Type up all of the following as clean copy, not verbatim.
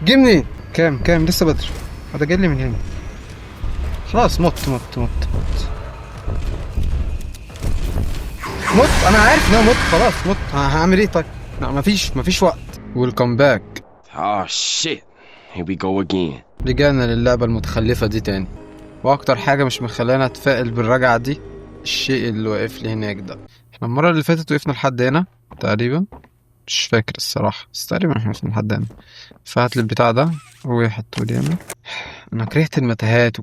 جه منين؟ كام لسه بدري. هذا جاي لي من هنا. خلاص مت. انا عارف ان انا مت. خلاص مت. هعمل ايه طيب؟ لا مفيش وقت. ويلكم باك. Oh shit. Here we go again. رجعنا للعبة المتخلفة دي تاني. واكتر حاجة مش مخلينا اتفائل بالرجعة دي الشيء اللي واقف لي هناك ده. احنا المرة اللي فاتت وقفنا لحد هنا تقريبا، مش فاكر الصراحة، بس تقريبا احنا وقفنا لحد هنا. فهات لي البتاع ده وحطه لي هنا. انا كرهت المتاهات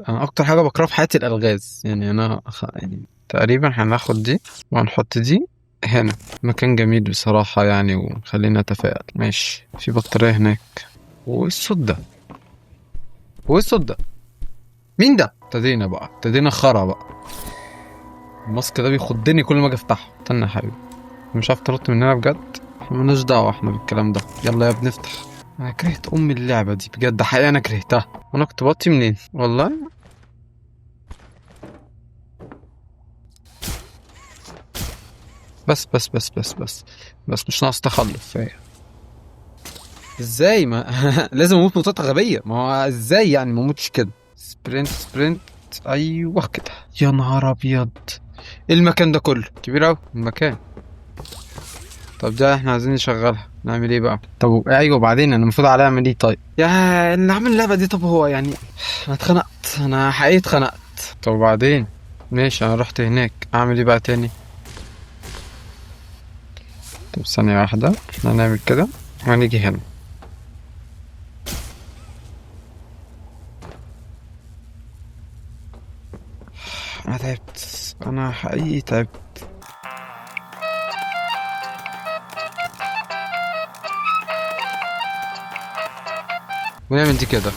انا اكتر حاجة بكرهها في حياتي الالغاز. يعني يعني تقريبا هناخد دي وهنحط دي هنا. مكان جميل بصراحة يعني، وخلينا نتفائل. ماشي، في بطارية هناك. وايه الصوت ده؟ مين ده؟ ابتدينا خرا بقى. الماسك ده بيخضني كل ما اجي افتحه. استنى يا حبيبي، مش عارف تنط مننا بجد؟ احنا مالناش دعوة احنا بالكلام ده. يلا يا ابني افتح. انا كرهت اللعبة دي بجد، حقيقة انا كرهتها. انا كنت بطي منين والله. بس مش ناقص تخلف. ازاي ما لازم اموت موتات غبية. ما هو ازاي يعني ما اموتش كده؟ سبرنت. ايوه كده. يا نهار ابيض، ايه المكان ده كله كبير اوي المكان. طب ده احنا عايزين نشغلها، نعمل ايه بقى؟ طب ايوه بعدين انا المفروض عليها اعمل ايه طيب؟ يا اللي عامل اللعبه دي، طب هو يعني انا اتخنقت، انا حقيقي اتخنقت. طب بعدين ماشي، انا رحت هناك اعمل ايه بقى تاني؟ طب ثانيه واحده، احنا هنعمل كده وهنيجي هنا. انا تعبت، انا حقيقي تعبت. ونعمل دي كده.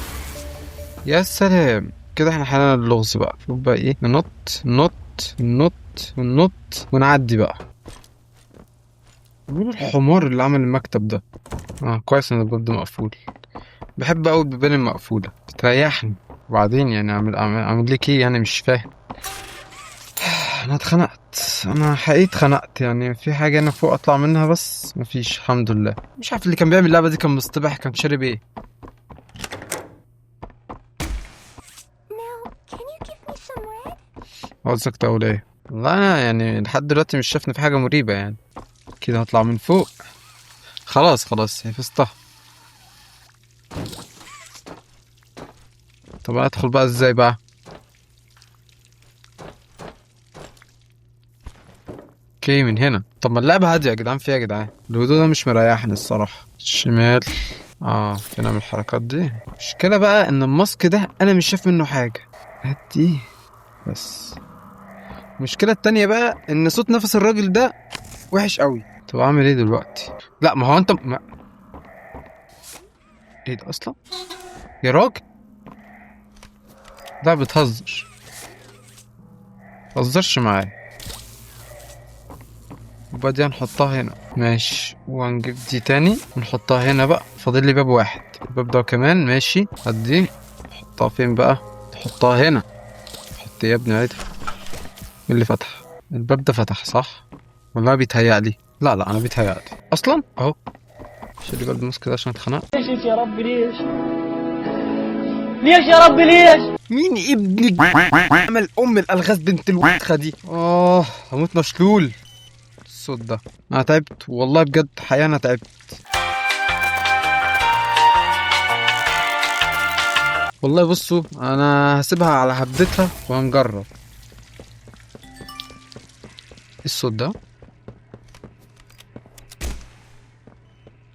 يا سلام كده احنا حلينا اللغز بقى. شوف بقى ايه، ننط ونعدي بقى. مين الحمار اللي عمل المكتب ده؟ كويس ان الباب ده مقفول. بحب اوي البيبان المقفولة، بتريحني. وبعدين يعني اعمل لك ايه يعني؟ مش فاهم. انا اتخنقت، انا حقيقي اتخنقت. يعني في حاجة انا فوق اطلع منها بس مفيش، الحمد لله. مش عارف اللي كان بيعمل اللعبة دي كان مصطبح، كان شارب ايه؟ عاوزك تقول ايه؟ والله انا يعني لحد دلوقتي مش شايف ان في حاجة مريبة يعني. كده هطلع من فوق. خلاص حفظتها. طب انا ادخل بقى ازاي بقى؟ اوكي من هنا. طب ما اللعبة هادية يا جدعان، فيها يا جدعان الهدوء ده مش مريحني الصراحة. الشمال. فينا من الحركات دي. المشكلة بقى ان الماسك ده انا مش شايف منه حاجة. هدي بس. المشكلة التانية بقى ان صوت نفس الراجل ده وحش قوي. طب اعمل ايه دلوقتي؟ لا ما هو انت ايه ده اصلا يا راجل؟ ده بتهزر. متهزرش معايا. وبعدين نحطها هنا. ماشي، وهنجيب دي تاني ونحطها هنا بقى. فاضل لي باب واحد، الباب ده كمان. ماشي، هدي نحطها فين بقى؟ نحطها هنا. حط يا ابني عيدها. مين اللي فتح الباب ده؟ فتح صح والله بيتهيألي. لا انا بيتهيألي اصلا اهو. شيل قلب الماسك ده عشان اتخنقت. ليش يا ربي ليش يا ربي ليش؟ مين ابني عمل الالغاز بنت الوسخه دي؟ هموت مشلول. الصوت ده انا تعبت والله بجد، حقيقة انا تعبت والله. بصوا انا هسيبها على هبدتها وهنجرب. ايه الصوت ده؟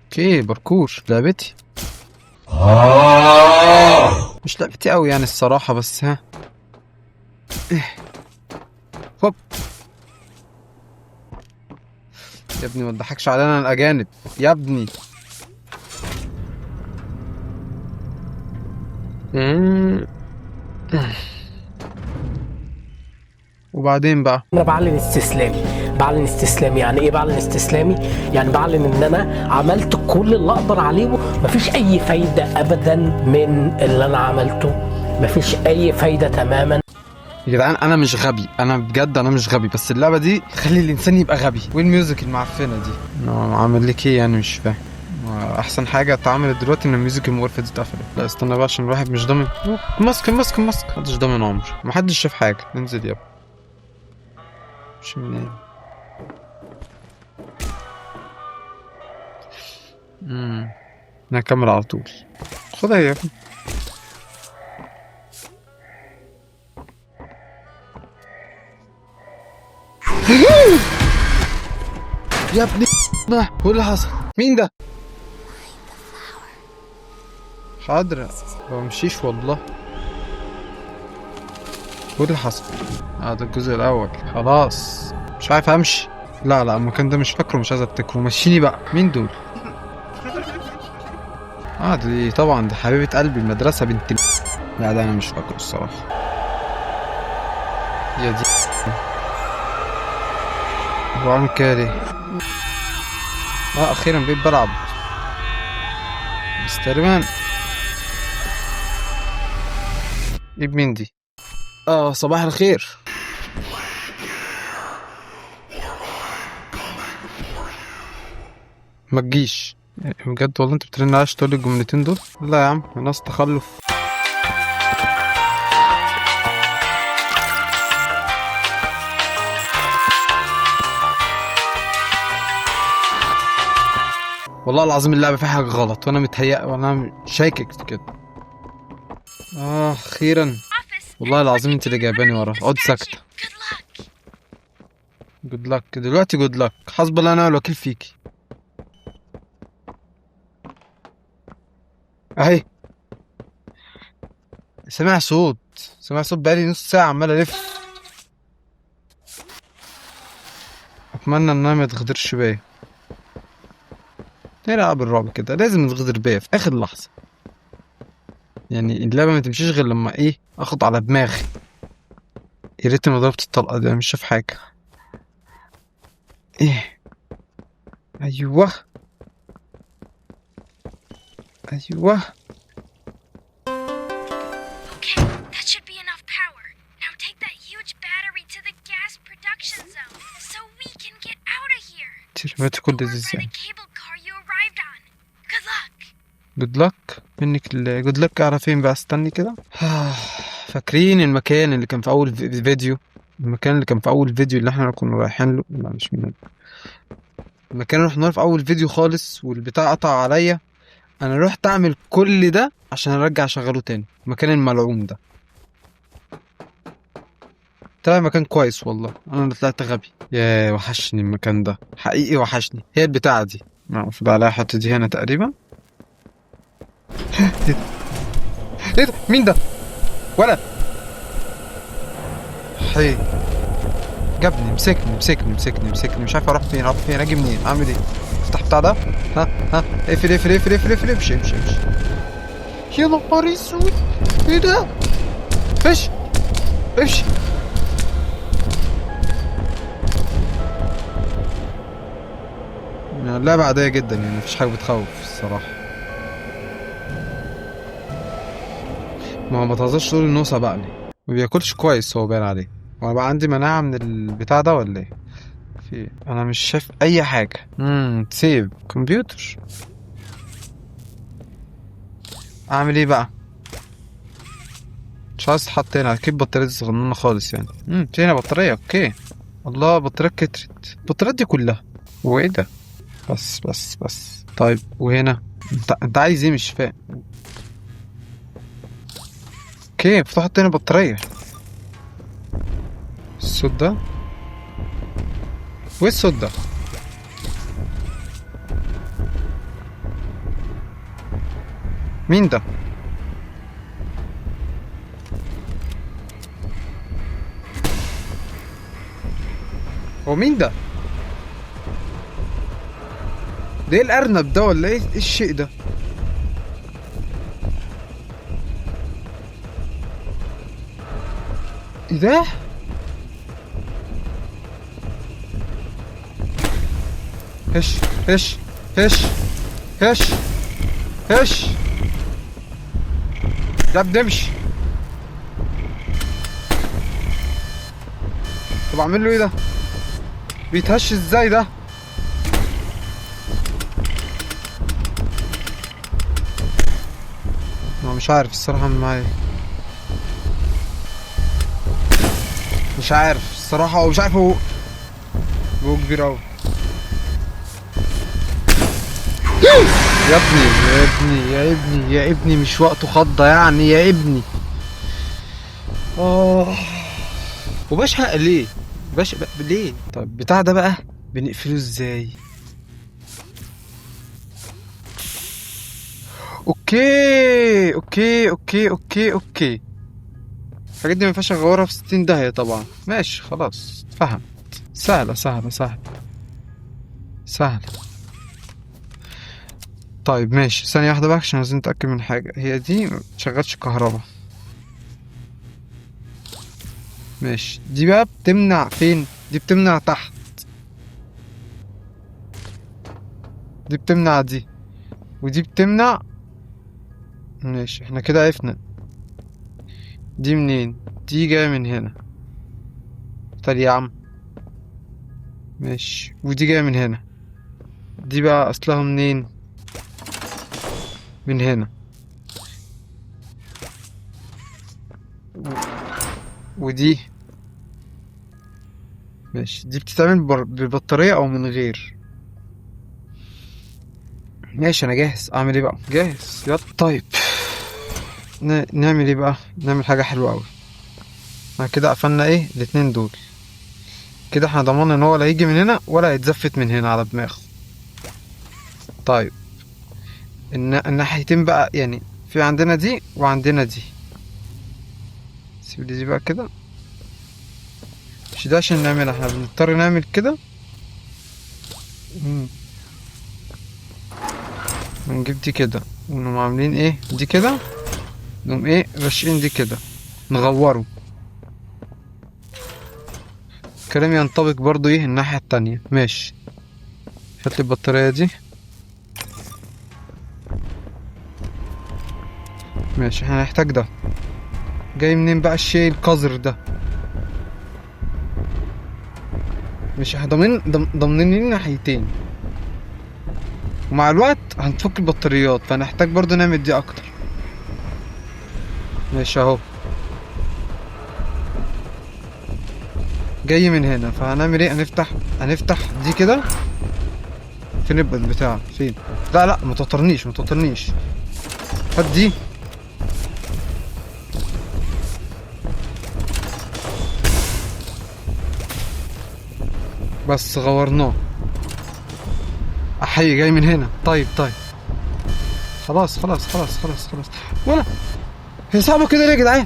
اوكي باركور لعبتي. مش لعبتي قوي يعني الصراحة، بس ها. هوب يا ابني ما تضحكش علينا الاجانب يا ابني. وبعدين بقى انا بعلن استسلامي. يعني ايه بعلن استسلامي؟ يعني بعلن ان انا عملت كل اللي اقدر عليه، مفيش اي فايده ابدا من اللي انا عملته، مفيش اي فايده تماما. يا جدعان انا مش غبي، انا بجد انا مش غبي، بس اللعبه دي تخلي الانسان يبقى غبي. وين الميوزك المعفنه دي؟ انا عامل لك ايه يعني؟ مش فاهم. احسن حاجه اتعملت دلوقتي ان الميوزك المغرفه دي اتقفلت. لا استنى بقى عشان الواحد مش ضامن. ماسك ماسك ماسك، محدش ضامن عمر، محدش شاف حاجه. انزل يابا. مش منين. نكمل على طول. خدها يا ابني. يا ابني هو اللي حصل؟ مين ده؟ حاضر ما بمشيش والله. هو اللي حصل؟ ده الجزء الاول. خلاص مش عارف امشي. لا المكان ده مش فاكره، مش عايز افتكره. مشيني بقى. مين دول؟ دي طبعا دي حبيبة قلبي المدرسة بنت لا ده انا مش فاكره الصراحة. يا دي هو عامل كده ليه؟ اخيرا بقيت بلعب. بس تقريبا ايه مين دي؟ صباح الخير. ما تجيش بجد والله. انت بترن عايش تقول لي الجملتين دول؟ لا يا عم ناس تخلف. والله العظيم اللعبة فيها حاجة غلط وانا متهيأ وانا شاكك كده. اخيرا والله العظيم انت اللي جايباني ورا. اقعد ساكتة. جود لك دلوقتي. جود لك. حسب الله ونعم الوكيل فيكي. اهي سمع صوت بقالي نص ساعة عمال الف. اتمنى انها ما تغدرش بيا. نلعب الرعب كده لازم تغدر بيا في اخر لحظة. يعني اللعبة ما تمشيش غير لما اخد على دماغي. يا ريتني ما ضربت الطلقة دي. مش شايف حاجة. ايوه That should be enough power. Now take that huge battery to the gas production zone so we can get out of here. ترميت كل دي Or by ازاي؟ the cable car you arrived on. Good luck. جود لك منك لله. جود لك على فين بقى؟ استني كده. فاكرين المكان اللي كان في اول فيديو؟ اللي احنا كنا رايحين له. لا مش من المكان اللي رحنا في اول فيديو خالص والبتاع قطع عليا. انا رحت اعمل كل ده عشان ارجع اشغله تاني. المكان الملعون ده طلع مكان كويس والله. انا اللي طلعت غبي. يا وحشني المكان ده حقيقي وحشني. هي البتاعة دي المفروض عليها حط دي هنا تقريبا. ايه ده؟ مين ده؟ ولا حي جابني. مسكني مش عارف اروح فين اجي منين اعمل ايه؟ افتح بتاع ده. اقفل. امشي. يا نهار اسود ايه ده؟ امشي. اللعبة عادية جدا يعني مفيش حاجة بتخوف الصراحة. ما تهزرش تقول ان هو سبقني. ما بياكلش كويس هو باين عليه. وانا بقى عندي مناعة من البتاع ده ولا ايه؟ انا مش شايف اي حاجة. سيف كمبيوتر. اعمل ايه بقى؟ مش عايز تحط هنا. اكيد بطارية صغننة خالص يعني. في هنا بطارية. اوكي. الله بطارية كترت. البطاريات دي كلها. وايه ده؟ بس طيب وهنا انت عايز ايه؟ مش فاهم. اوكي المفروض احط هنا بطارية. الصوت ده وايه الصوت ده؟ مين ده؟ هو مين ده؟ ده ايه الارنب ده ولا ايه الشيء ده؟ ايه ده؟ هش ده بنمشي. طب اعمل له ايه ده؟ بيتهش ازاي ده؟ مش عارف الصراحة معايا، مش عارف الصراحة، او مش عارف هو كبير اوي. يا ابني يا ابني يا ابني يا ابني، مش وقته خضة يعني يا ابني. وبشحق ليه؟ ليه؟ طب بتاع ده بقى بنقفله ازاي؟ اوكي اوكي اوكي اوكي اوكي. الحاجات دي مينفعش اغورها في 60 داهية طبعا. ماشي خلاص اتفهمت. سهلة سهلة سهلة سهلة. طيب ماشي، ثانية واحدة بقى عشان عايزين نتأكد من حاجة. هي دي متشغلش كهربا. ماشي، دي بقى بتمنع فين؟ دي بتمنع تحت، دي بتمنع دي، ودي بتمنع. ماشي احنا كده عرفنا دي منين. دي جاية من هنا. طيب يا عم ماشي، ودي جاية من هنا. دي بقى اصلها منين؟ من هنا. ودي ماشي، دي بتتعمل ببطارية او من غير. ماشي انا جاهز. اعمل ايه بقى؟ جاهز يلا. طيب نعمل ايه بقى؟ نعمل حاجة حلوة اوي. احنا كده قفلنا ايه الاتنين دول. كده احنا ضمننا ان هو لا يجي من هنا ولا يتزفت من هنا على دماغه. طيب الناحيتين بقى يعني، في عندنا دي وعندنا دي. سيب لي دي بقى كده. مش ده عشان نعملها، احنا بنضطر نعمل كده. ونجيب دي كده ونقوم عاملين ايه دي كده، نقوم ايه راشقين دي كده، نغوره. الكلام ينطبق برضو ايه الناحية التانية. ماشي، هاتلي البطارية دي. ماشي احنا هنحتاج ده. جاي منين بقى الشيء القذر ده؟ مش احنا ضامنين ناحيتين، ومع الوقت هنفك البطاريات، فهنحتاج برضو نعمل دي اكتر. ماشي اهو جاي من هنا، فهنعمل ايه؟ هنفتح دي كده. فين البتاع فين؟ لا متوترنيش. هات دي. بس غورناه. احي جاي من هنا. طيب خلاص ولا هي صعبة كده ليه يا جدعان؟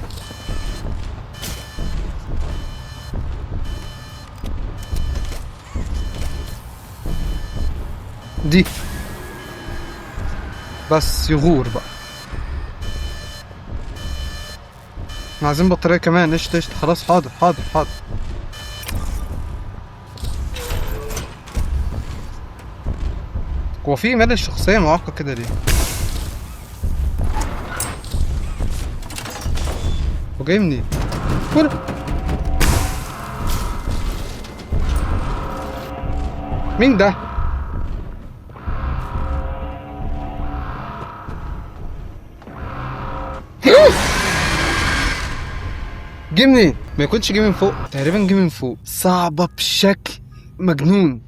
دي بس يغور بقى. احنا عايزين بطارية كمان. قشطة خلاص. حاضر. هو في مال الشخصية معقد كده ليه؟ هو جاي منين؟ مين ده؟ جه منين؟ ما يكونش جه من فوق. تقريبا جه من فوق. صعبة بشكل مجنون.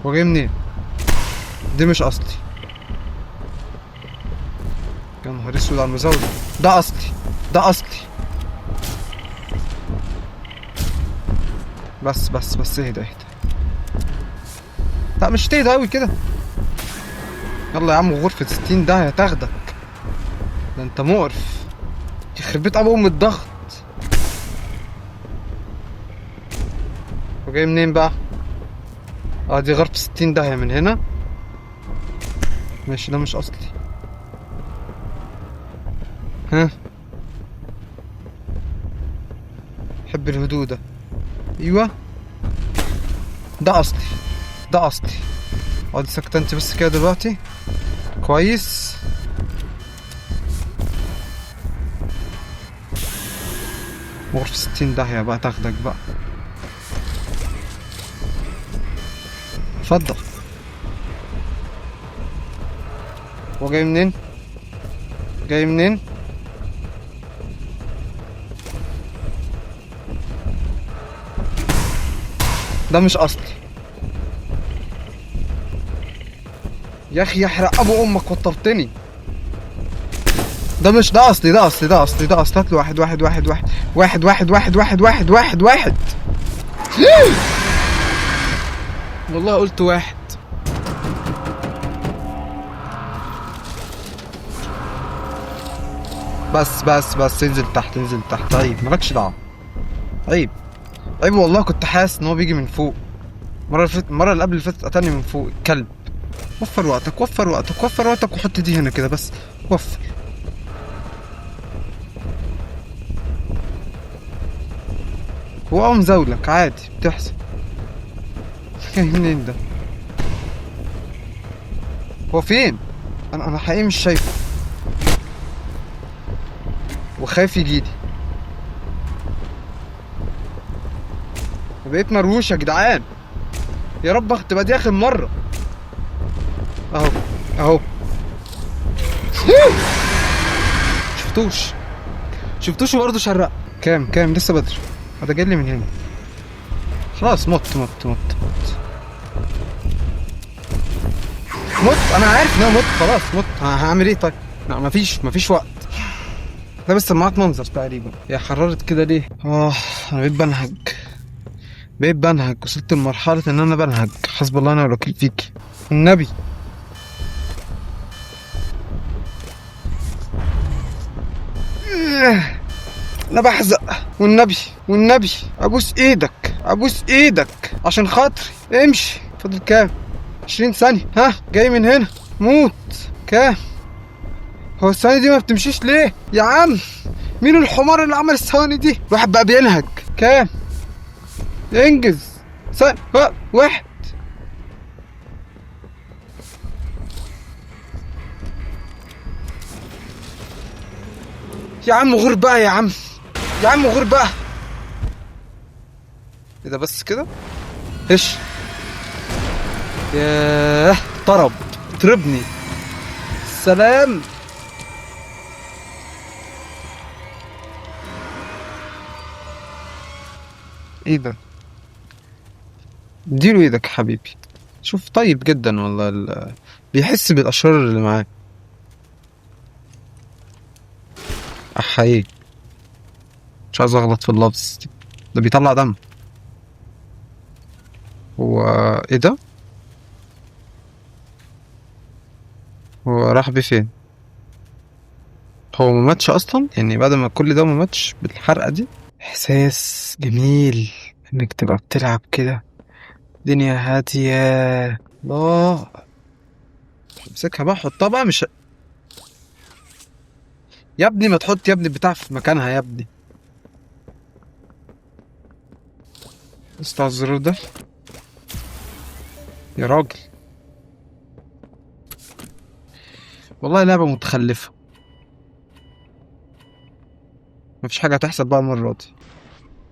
هو جاي منين؟ دي مش اصلي. يا نهار اسود على المزاولة. ده اصلي. بس اهدى. لا مش تهدى اوي كده. يلا يا عم، غرفة 60 ده هتاخدك. ده انت مقرف. يخرب بيت ابو ام الضغط. وجاي منين بقى؟ دي غرفة 60 داهية من هنا. ماشي ده مش اصلي. ها حب الهدوء ده. ايوه ده اصلي. اقعد ساكتة انت بس كده دلوقتي. كويس. غرفة 60 داهية بقى تاخدك بقى. اتفضل. هو جاي منين؟ جاي منين؟ ده مش اصلي يا اخي، يحرق ابو امك وطرتني. ده مش ده اصلي، ده اصلي، ده اصلي، ده اصلي. هات له واحد واحد واحد واحد واحد واحد واحد واحد واحد واحد واحد. والله قلت واحد. بس انزل تحت، انزل تحت. عيب، مالكش دعوة. عيب عيب والله. كنت حاسس ان هو بيجي من فوق. المرة اللي قبل اللي فاتت قتلني من فوق الكلب. وفر وقتك وفر وقتك وفر وقتك، وحط دي هنا كده بس. وفر. هو مزاولك عادي، بتحصل. جاي منين ده؟ هو فين؟ انا حقيقي مش شايفه، وخايف يجيلي. بقيت مروش يا جدعان. يا رب تبقى دي اخر مرة. اهو اهو. شفتوش وبرضه شرق. كام لسه بدري. ده جاي لي من هنا. خلاص مت. انا عارف ان انا مت. خلاص مت. هعمل ايه طيب؟ لا مفيش وقت. ده بس سماعات منظر تقريبا. يا حررت كده ليه؟ انا بقيت بنهج. وصلت لمرحلة ان انا بنهج. حسب الله انا والوكيل فيكي. النبي. انا بحزق. والنبي ابوس ايدك عشان خاطري امشي. فاضل كام؟ 20 ثانية. ها جاي من هنا. موت. كام؟ هو الثواني دي ما بتمشيش ليه يا عم؟ مين الحمار اللي عمل الثواني دي؟ الواحد بقى بينهج. كام؟ انجز. واحد. يا عم غور بقى يا عم غور بقى. ايه ده بس كده؟ ايش؟ ياه طربني. سلام. ايه ده؟ اديله ايدك يا حبيبي. شوف طيب جدا والله. بيحس بالاشرار اللي معاه. احييك. مش عايز اغلط في اللفظ. ده بيطلع دم. هو ايه ده؟ هو راح بيه فين؟ هو ما ماتش اصلا يعني؟ بعد ما كل ده ما ماتش بالحرقه دي؟ احساس جميل انك تبقى بتلعب كده، دنيا هاديه. الله. امسكها بقى، حطها بقى. مش يا ابني ما تحط يا ابني البتاع في مكانها يا ابني. استع الزرار ده يا راجل. والله لعبة متخلفة. مفيش حاجة هتحصل بقى المرة دي.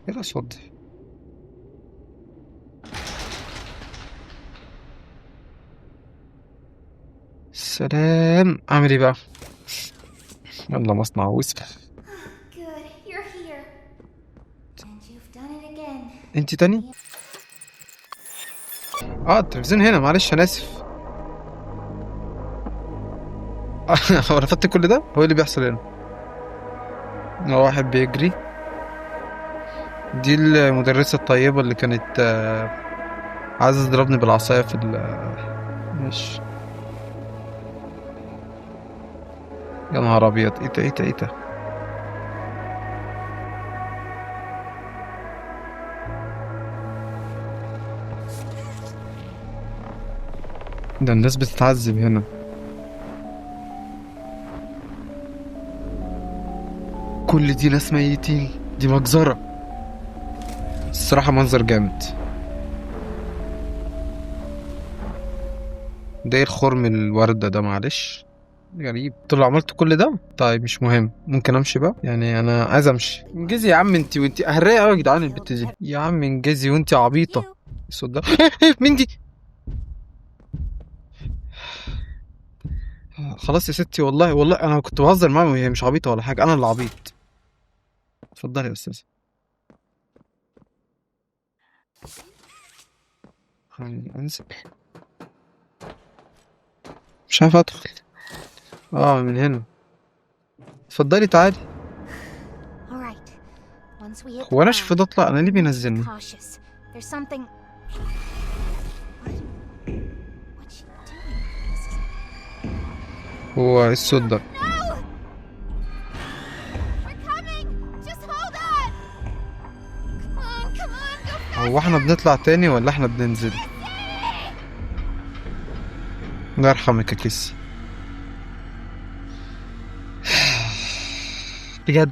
ايه الأصوات دي؟ سلام. اعمل ايه بقى؟ يلا مصنع وسخ. Good, you're here. And you've done it again. انت تاني؟ التلفزيون هنا. معلش انا اسف. هو انا فات كل ده؟ هو ايه اللي بيحصل هنا؟ هو واحد بيجري. دي المدرسة الطيبة اللي كانت عايزة تضربني بالعصاية في ماشي. يا نهار ابيض. ايه ده؟ ده الناس بتتعذب هنا. كل دي ناس ميتين. دي مجزرة الصراحة. منظر جامد. ده ايه الخرم الوردة ده؟ معلش غريب، قلت له عملت كل ده. طيب مش مهم، ممكن امشي بقى؟ يعني انا عايز امشي. انجزي يا عم، انت اهريه قوي يا جدعان البت دي. يا عم انجزي وانت عبيطه. الصوت ده مين دي؟ خلاص يا ستي، والله انا كنت بهزر معاها وهي مش عبيطه ولا حاجه، انا اللي عبيط. اتفضلي يا استاذ. انزل. مش عارف ادخل. من هنا. اتفضلي تعالي. All right. Once we hit هو انا the المفروض اطلع؟ انا ليه ground, بينزلني؟ cautious. There's something. What's she doing? This is... هو ايه الصوت ده؟ No! We're coming! Just hold on! Come on, go هو احنا بنطلع تاني ولا احنا بننزل؟ الله يرحمك يا كيسي. بجد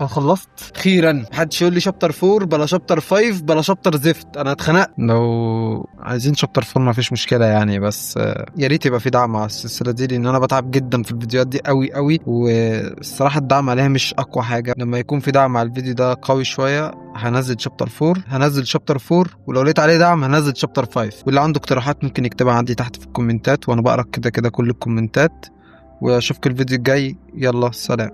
انا خلصت اخيرا. محدش يقول لي شابتر 4 بلا شابتر 5 بلا شابتر زفت، انا اتخنقت. لو عايزين شابتر 4 ما فيش مشكله يعني، بس يا ريت يبقى في دعم على السلسله دي، لان انا بتعب جدا في الفيديوهات دي قوي قوي، والصراحه الدعم عليها مش اقوى حاجه. لما يكون في دعم على الفيديو ده قوي شويه هنزل شابتر 4، هنزل شابتر 4، ولو لقيت عليه دعم هنزل شابتر 5. واللي عنده اقتراحات ممكن يكتبها عندي تحت في الكومنتات، وانا بقرا كده كده كل الكومنتات. واشوفك الفيديو الجاي. يلا سلام.